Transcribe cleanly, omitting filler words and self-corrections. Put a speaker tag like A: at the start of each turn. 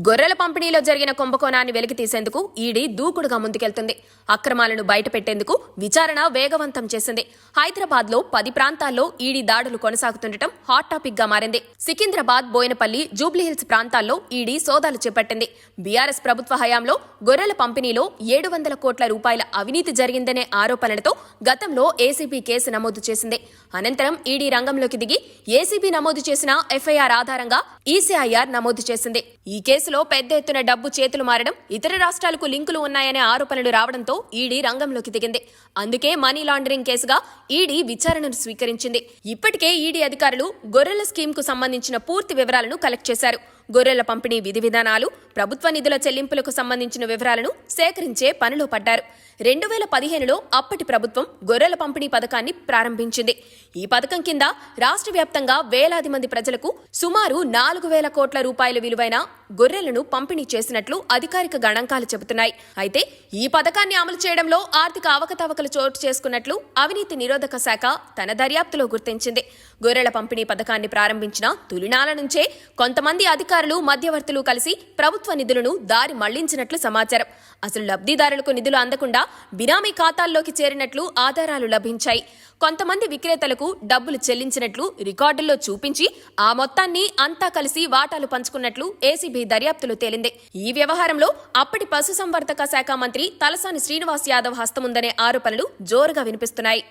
A: గొర్రెల పంపిణీలో జరిగిన కుంభకోణాన్ని వెలికితీసేందుకు ఈడీ దూకుడుగా ముందుకెళ్తుంది. అక్రమాలను బయటపెట్టేందుకు విచారణ వేగవంతం చేసింది. హైదరాబాద్ లో 10 ప్రాంతాల్లో ఈడీ దాడులు కొనసాగుతుండటం హాట్ టాపిక్ గా మారింది. సికింద్రాబాద్, బోయినపల్లి, జూబ్లీహిల్స్ ప్రాంతాల్లో ఈడీ సోదాలు చేపట్టింది. బీఆర్ఎస్ ప్రభుత్వ హయాంలో గొర్రెల పంపిణీలో 700 కోట్ల రూపాయల అవినీతి జరిగిందనే ఆరోపణలతో గతంలో ఏసీబీ కేసు నమోదు చేసింది. అనంతరం ఈడీ రంగంలోకి దిగి ఏసీబీ నమోదు చేసిన ఎఫ్ఐఆర్ ఆధారంగా ఈసీఐఆర్ నమోదు చేసింది. ఈ కేసులో పెద్ద ఎత్తున డబ్బు చేతులు మారడం, ఇతర రాష్ట్రాలకు లింకులు ఉన్నాయనే ఆరోపణలు రావడంతో ఈడీ రంగంలోకి దిగింది. అందుకే మనీ లాండరింగ్ కేసుగా ఈడీ విచారణను స్వీకరించింది. ఇప్పటికే ఈడీ అధికారులు గొర్రెల స్కీమ్ కు సంబంధించిన పూర్తి వివరాలను కలెక్ట్ చేశారు. గొర్రెల పంపిణీ విధి విధానాలు, ప్రభుత్వ నిధుల చెల్లింపులకు సంబంధించిన వివరాలను సేకరించే పనిలో పడ్డారు. 2015లో అప్పటి ప్రభుత్వం గొర్రెల పంపిణీ పథకాన్ని ప్రారంభించింది. ఈ పథకం కింద రాష్ట్ర వ్యాప్తంగా వేలాది మంది ప్రజలకు సుమారు 4,000 కోట్ల రూపాయల విలువైన గొర్రెలను పంపిణీ చేసినట్లు అధికారిక గణాంకాలు చెబుతున్నాయి. అయితే ఈ పథకాన్ని అమలు చేయడంలో ఆర్థిక అవకతవకలు చోటు చేసుకున్నట్లు అవినీతి నిరోధక శాఖ తన దర్యాప్తులో గుర్తించింది. గొర్రెల పంపిణీ పథకాన్ని ప్రారంభించిన తొలినాళ్ల నుంచే కొంతమంది అధికారులు, మధ్యవర్తులు కలిసి ప్రభుత్వ నిధులను దారి మళ్లించినట్లు సమాచారం. అసలు లబ్ధిదారులకు నిధులు అందకుండా బినామీ ఖాతాల్లోకి చేరినట్లు ఆధారాలు లభించాయి. కొంతమంది విక్రేతలకు డబ్బులు చెల్లించినట్లు రికార్డుల్లో చూపించి ఆ మొత్తాన్ని అంతా కలిసి వాటాలు పంచుకున్నట్లు ఏసీబీ దర్యాప్తులో తేలింది. ఈ వ్యవహారంలో అప్పటి పశుసంవర్ధక శాఖ మంత్రి తలసాని శ్రీనివాస్ యాదవ్ హస్తముందనే ఆరోపణలు జోరుగా వినిపిస్తున్నాయి.